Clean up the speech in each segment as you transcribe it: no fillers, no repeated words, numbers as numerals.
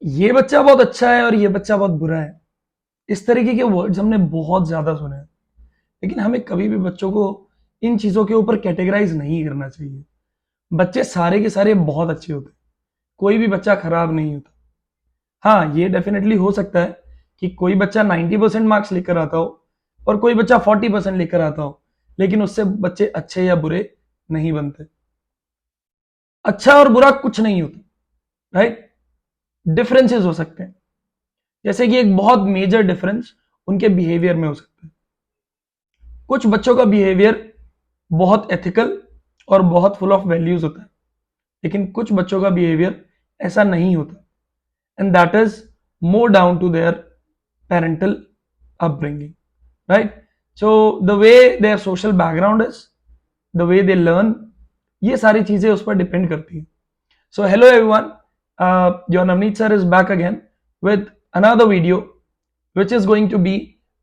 ये बच्चा बहुत अच्छा है और ये बच्चा बहुत बुरा है, इस तरीके के वर्ड्स हमने बहुत ज्यादा सुने हैं। लेकिन हमें कभी भी बच्चों को इन चीजों के ऊपर कैटेगराइज नहीं करना चाहिए। बच्चे सारे के सारे बहुत अच्छे होते हैं, कोई भी बच्चा खराब नहीं होता। हाँ, ये डेफिनेटली हो सकता है कि कोई बच्चा 90% मार्क्स लेकर आता हो और कोई बच्चा 40% लेकर आता हो, लेकिन उससे बच्चे अच्छे या बुरे नहीं बनते। अच्छा और बुरा कुछ नहीं होता, राइट। डिफरेंसेस हो सकते हैं, जैसे कि एक बहुत मेजर डिफरेंस उनके बिहेवियर में हो सकता है। कुछ बच्चों का बिहेवियर बहुत एथिकल और बहुत फुल ऑफ वैल्यूज होता है, लेकिन कुछ बच्चों का बिहेवियर ऐसा नहीं होता, and that is more down to their parental upbringing, right. So the way their social background is, the way they learn, ये सारी चीजें उस पर डिपेंड करती हैं। So hello everyone, your Navneet sir is back again with another video which is going to be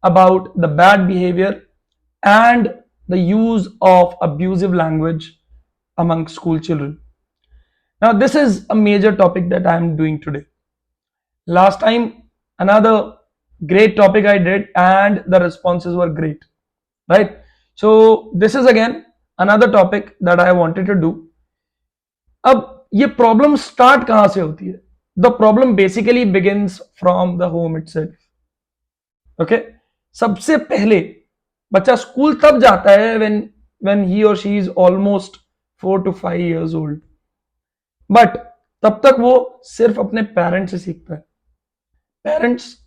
about the bad behavior and the use of abusive language among school children. Now this is a major topic that I am doing today. Last time another great topic I did and the responses were great, right? So this is again another topic that I wanted to do. अब ये problem start कहां से होती है? The problem basically begins from the home itself. Okay, सबसे पहले बच्चा school तब जाता है व्हेन ही और she is almost 4 to 5 years old, but तब तक वो सिर्फ अपने पेरेंट्स से सीखता है। पेरेंट्स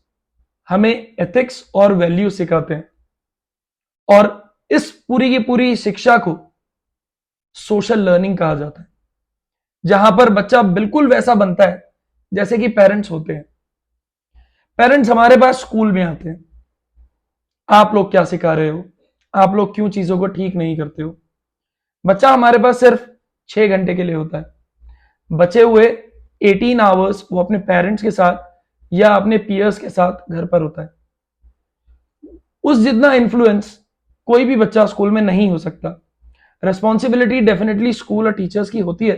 हमें एथिक्स और वैल्यू सिखाते हैं, और इस पूरी की पूरी शिक्षा को सोशल लर्निंग कहा जाता है, जहां पर बच्चा बिल्कुल वैसा बनता है जैसे कि पेरेंट्स होते हैं। पेरेंट्स हमारे पास स्कूल में आते हैं, आप लोग क्या सिखा रहे हो, आप लोग क्यों चीजों को ठीक नहीं करते हो। बच्चा हमारे पास सिर्फ 6 घंटे के लिए होता है, बचे हुए 18 आवर्स वो अपने पेरेंट्स के साथ या अपने पीयर्स के साथ घर पर होता है। उस जितना इन्फ्लुएंस कोई भी बच्चा स्कूल में नहीं हो सकता। रिस्पॉन्सिबिलिटी डेफिनेटली स्कूल और टीचर्स की होती है,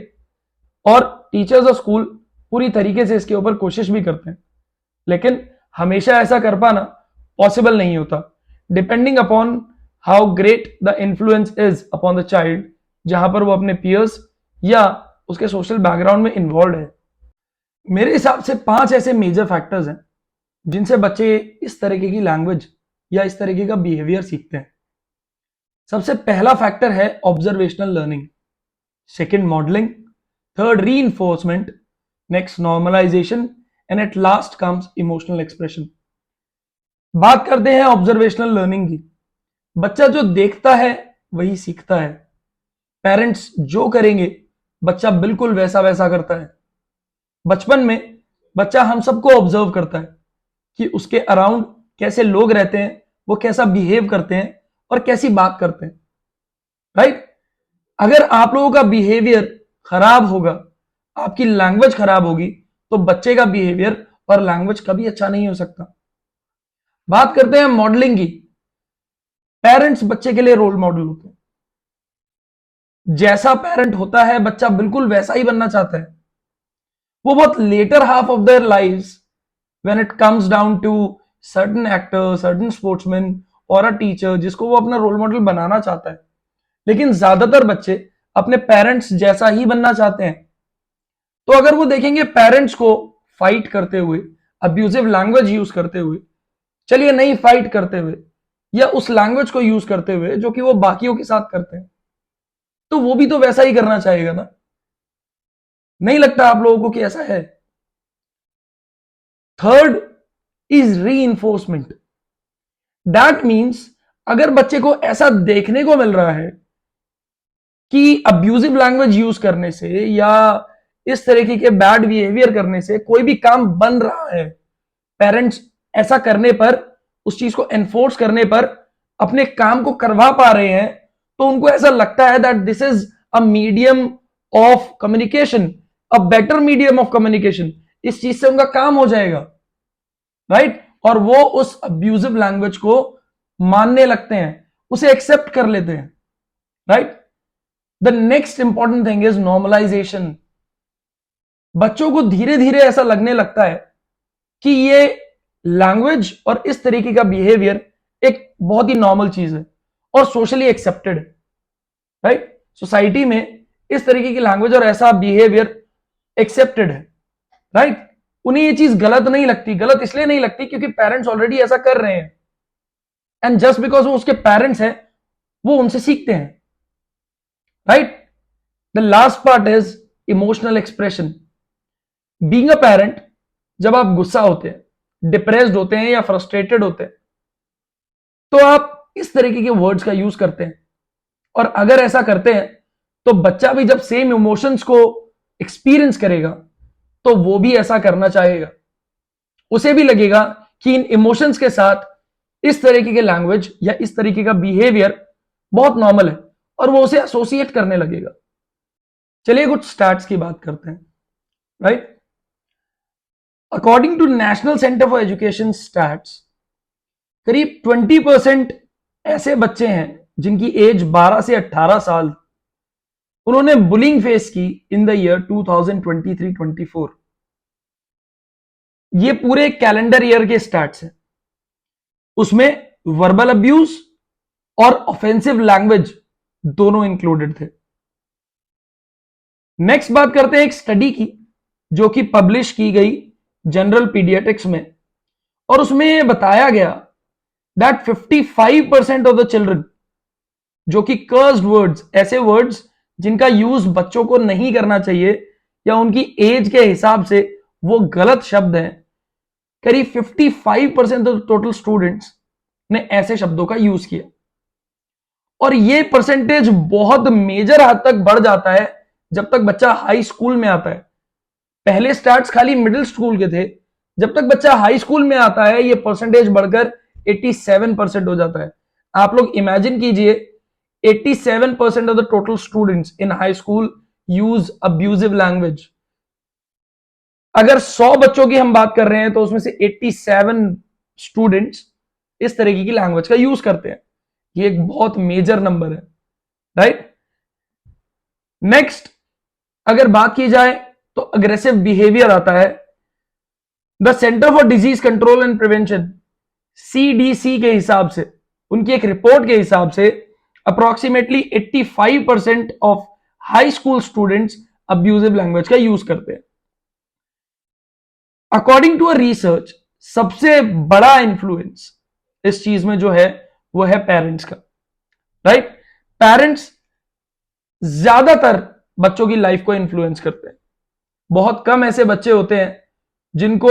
और टीचर्स और स्कूल पूरी तरीके से इसके ऊपर कोशिश भी करते हैं, लेकिन हमेशा ऐसा कर पाना पॉसिबल नहीं होता, depending upon how great the influence is upon the child, जहां पर वो अपने पीयर्स या उसके सोशल बैकग्राउंड में इन्वॉल्व है। मेरे हिसाब से 5 ऐसे मेजर फैक्टर्स हैं जिनसे बच्चे इस तरीके की लैंग्वेज या इस तरीके का बिहेवियर सीखते हैं। सबसे पहला फैक्टर है observational learning, second modelling, third reinforcement, next normalisation, and at last comes emotional expression. बात करते हैं ऑब्जर्वेशनल लर्निंग की। बच्चा जो देखता है वही सीखता है। पेरेंट्स जो करेंगे बच्चा बिल्कुल वैसा वैसा करता है। बचपन में बच्चा हम सबको ऑब्जर्व करता है कि उसके अराउंड कैसे लोग रहते हैं, वो कैसा बिहेव करते हैं और कैसी बात करते हैं, राइट। अगर आप लोगों का बिहेवियर खराब होगा, आपकी लैंग्वेज खराब होगी, तो बच्चे का बिहेवियर और लैंग्वेज कभी अच्छा नहीं हो सकता। बात करते हैं मॉडलिंग की। पेरेंट्स बच्चे के लिए रोल मॉडल होते हैं। जैसा पेरेंट होता है बच्चा बिल्कुल वैसा ही बनना चाहता है। वो बहुत later half of their lives when it comes down to certain actor, certain sportsman और अ टीचर जिसको वो अपना रोल मॉडल बनाना चाहता है, लेकिन ज्यादातर बच्चे अपने पेरेंट्स जैसा ही बनना चाहते हैं। तो अगर वो देखेंगे पेरेंट्स को फाइट करते हुए, अब्यूजिव लैंग्वेज यूज करते हुए, चलिए नहीं फाइट करते हुए, या उस लैंग्वेज को यूज करते हुए जो कि वो बाकियों के साथ करते हैं, तो वो भी तो वैसा ही करना चाहेगा ना। नहीं लगता आप लोगों को कि ऐसा है? Third is reinforcement. That means अगर बच्चे को ऐसा देखने को मिल रहा है कि अब्यूजिव लैंग्वेज यूज करने से या इस तरीके के बैड बिहेवियर करने से कोई भी काम बन रहा है, पेरेंट्स ऐसा करने पर, उस चीज को एनफोर्स करने पर अपने काम को करवा पा रहे हैं, तो उनको ऐसा लगता है that this is a medium of communication, a better medium of communication. इस चीज से उनका काम हो जाएगा, राइट। और वो उस अब्यूजिव लैंग्वेज को मानने लगते हैं, उसे एक्सेप्ट कर लेते हैं, right. The next important thing is normalisation. बच्चों को धीरे धीरे ऐसा लगने लगता है कि ये लैंग्वेज और इस तरीके का बिहेवियर एक बहुत ही नॉर्मल चीज है और सोशली एक्सेप्टेड है, राइट। सोसाइटी में इस तरीके की लैंग्वेज और ऐसा बिहेवियर एक्सेप्टेड है, राइट। उन्हें ये चीज गलत नहीं लगती। गलत इसलिए नहीं लगती क्योंकि पेरेंट्स ऑलरेडी ऐसा कर रहे हैं, एंड जस्ट बिकॉज वो उसके पेरेंट्स हैं, वो उनसे सीखते हैं, right. The last part is emotional expression. Being a parent, जब आप गुस्सा होते हैं, डिप्रेस्ड होते हैं या फ्रस्ट्रेटेड होते हैं, तो आप इस तरीके के वर्ड्स का यूज करते हैं। और अगर ऐसा करते हैं तो बच्चा भी जब सेम इमोशंस को एक्सपीरियंस करेगा तो वो भी ऐसा करना चाहेगा। उसे भी लगेगा कि इन इमोशंस के साथ इस तरीके के लैंग्वेज या इस तरीके का बिहेवियर बहुत नॉर्मल है और वो उसे एसोसिएट करने लगेगा। चलिए कुछ स्टैट्स की बात करते हैं, right. According to national centre for education stats, करीब 20% ऐसे बच्चे हैं जिनकी एज 12 से 18 साल, उन्होंने बुलिंग फेस की इन द ईयर 2023-24। ये पूरे कैलेंडर ईयर के स्टैट्स हैं। उसमें वर्बल अब्यूज और ऑफेंसिव लैंग्वेज दोनों इंक्लूडेड थे। नेक्स्ट बात करते हैं एक स्टडी की जो कि पब्लिश की गई जनरल पीडियाट्रिक्स में, और उसमें बताया गया दैट 55% ऑफ द चिल्ड्रन जो कि कर्स्ड वर्ड्स, ऐसे वर्ड्स जिनका यूज बच्चों को नहीं करना चाहिए या उनकी एज के हिसाब से वो गलत शब्द हैं, करीब 55% ऑफ टोटल स्टूडेंट्स ने ऐसे शब्दों का यूज किया। और ये परसेंटेज बहुत मेजर हद तक बढ़ जाता है जब तक बच्चा हाई स्कूल में आता है। पहले स्टार्ट्स खाली मिडिल स्कूल के थे, जब तक बच्चा हाई स्कूल में आता है ये परसेंटेज बढ़कर 87% हो जाता है। आप लोग इमेजिन कीजिए, 87% of the total students in high school use abusive language. अगर 100 बच्चों की हम बात कर रहे हैं तो उसमें से 87 स्टूडेंट्स इस तरीके की लैंग्वेज का यूज करते हैं। ये एक बहुत मेजर नंबर है, राइट। नेक्स्ट अगर बात की जाए तो अग्रेसिव बिहेवियर आता है। The centre for disease control and prevention, CDC के हिसाब से, उनकी एक रिपोर्ट के हिसाब से approximately 85% of high school students abusive language का यूज करते हैं। अकॉर्डिंग टू अ रिसर्च, सबसे बड़ा इंफ्लुएंस इस चीज में जो है वो है पेरेंट्स का, राइट। पेरेंट्स ज्यादातर बच्चों की लाइफ को इन्फ्लुएंस करते हैं। बहुत कम ऐसे बच्चे होते हैं जिनको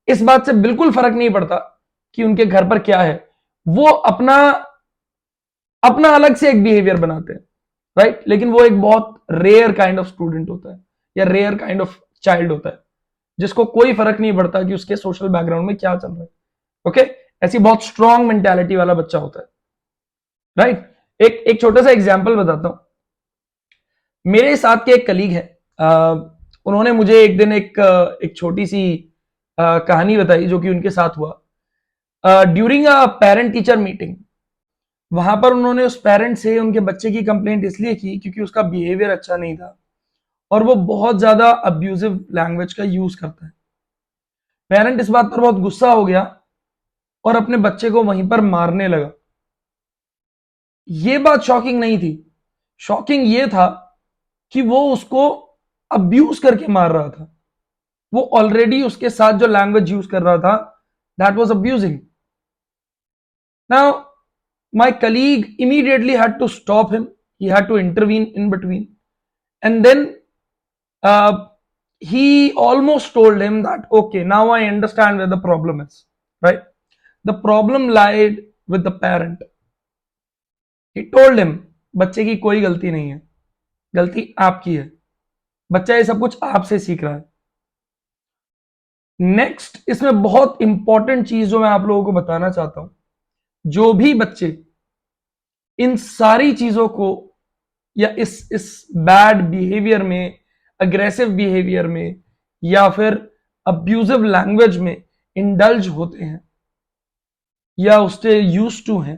इस बात से बिल्कुल फर्क नहीं पड़ता कि उनके घर पर क्या है, वो अपना अपना अलग से एक बिहेवियर बनाते हैं, राइट। लेकिन वो एक बहुत रेयर काइंड ऑफ स्टूडेंट होता है या रेयर काइंड ऑफ चाइल्ड होता है जिसको कोई फर्क नहीं पड़ता कि उसके सोशल बैकग्राउंड में क्या चल रहा है, ओके। ऐसी बहुत स्ट्रॉन्ग मेंटालिटी वाला बच्चा होता है, राइट। एक छोटा सा एग्जाम्पल बताता हूं। मेरे साथ के एक कलीग है, उन्होंने मुझे एक दिन एक छोटी सी कहानी बताई जो कि उनके साथ हुआ during a parent teacher meeting. वहां पर उन्होंने उस पेरेंट से उनके बच्चे की कंप्लेंट इसलिए की क्योंकि उसका बिहेवियर अच्छा नहीं था और वो बहुत ज्यादा अब्यूजिव लैंग्वेज का यूज करता है। पेरेंट इस बात पर बहुत गुस्सा हो गया और अपने बच्चे को वहीं पर मारने लगा। ये बात शॉकिंग नहीं थी, शॉकिंग ये था कि वो उसको अब्यूज करके मार रहा था। वो ऑलरेडी उसके साथ जो लैंग्वेज यूज कर रहा था, that was abusing. Now my colleague immediately had to stop him. He had to intervene in between, and then uh, he almost told him that okay, now I understand where the problem is, right. The problem lied with the parent. He told him बच्चे की कोई गलती नहीं है, गलती आपकी है, बच्चा ये सब कुछ आपसे सीख रहा है। नेक्स्ट इसमें बहुत इंपॉर्टेंट चीज जो मैं आप लोगों को बताना चाहता हूं, जो भी बच्चे इन सारी चीजों को या इस बैड बिहेवियर में, अग्रेसिव बिहेवियर में या फिर अब्यूजिव लैंग्वेज में इंडल्ज होते हैं या उससे यूज टू हैं,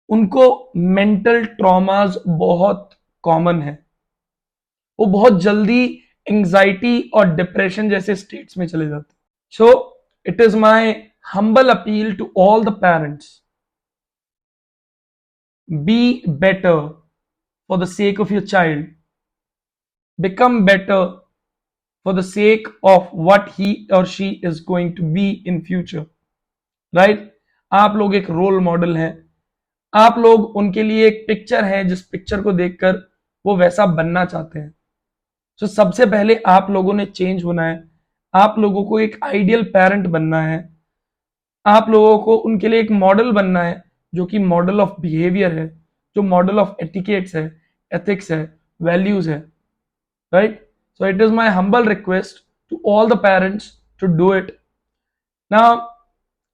उनको मेंटल ट्रॉमास बहुत कॉमन है। वो बहुत जल्दी एंग्जाइटी और डिप्रेशन जैसे स्टेट्स में चले जाते हैं। So it is my humble appeal to all the parents, be better for the sake of your child, become better for the sake of what he or she is going to be in future, right? आप लोग एक role model हैं, आप लोग उनके लिए एक picture है जिस पिक्चर को देखकर वो वैसा बनना चाहते हैं। तो सबसे पहले आप लोगों ने चेंज होना है, आप लोगों को एक आइडियल पेरेंट बनना है, आप लोगों को उनके लिए एक मॉडल बनना है जो कि मॉडल ऑफ बिहेवियर है, जो मॉडल ऑफ एटिकेट्स है, एथिक्स है, वैल्यूज है, right? So it is my humble request to all the parents to do it. Now,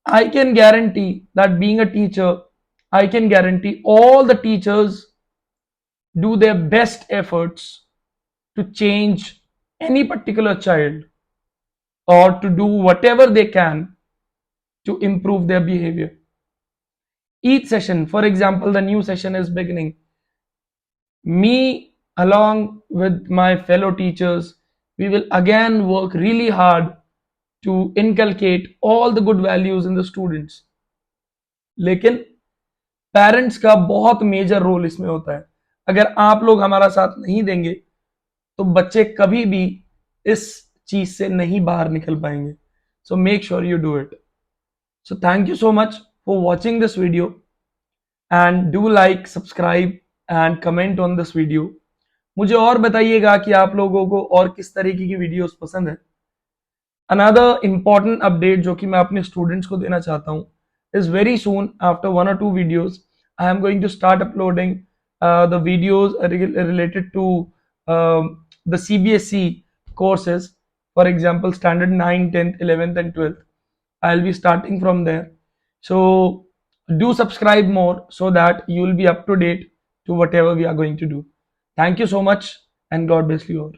I can guarantee that being a teacher, I can guarantee all the teachers do their best efforts to change any particular child or to do whatever they can to improve their behavior. Each session, for example, the new session is beginning. Me, along with my fellow teachers, we will again work really hard to inculcate all the good values in the students. लेकिन parents का बहुत major role इसमें होता है। अगर आप लोग हमारा साथ नहीं देंगे तो बच्चे कभी भी इस चीज से नहीं बाहर निकल पाएंगे। So make sure you do it. So thank you so much for watching this video and do like, subscribe and comment on this video. मुझे और बताइएगा कि आप लोगों को और किस तरीके की वीडियोस पसंद है। अनदर इंपॉर्टेंट अपडेट जो कि मैं अपने स्टूडेंट्स को देना चाहता हूँ is very soon, after 1 or 2 videos I am going to start uploading the videos related to the CBSE courses. For example, standard 9, 10th, 11th and 12th, I'll be starting from there. So do subscribe more so that you will be up to date to whatever we are going to do. Thank you so much and God bless you all.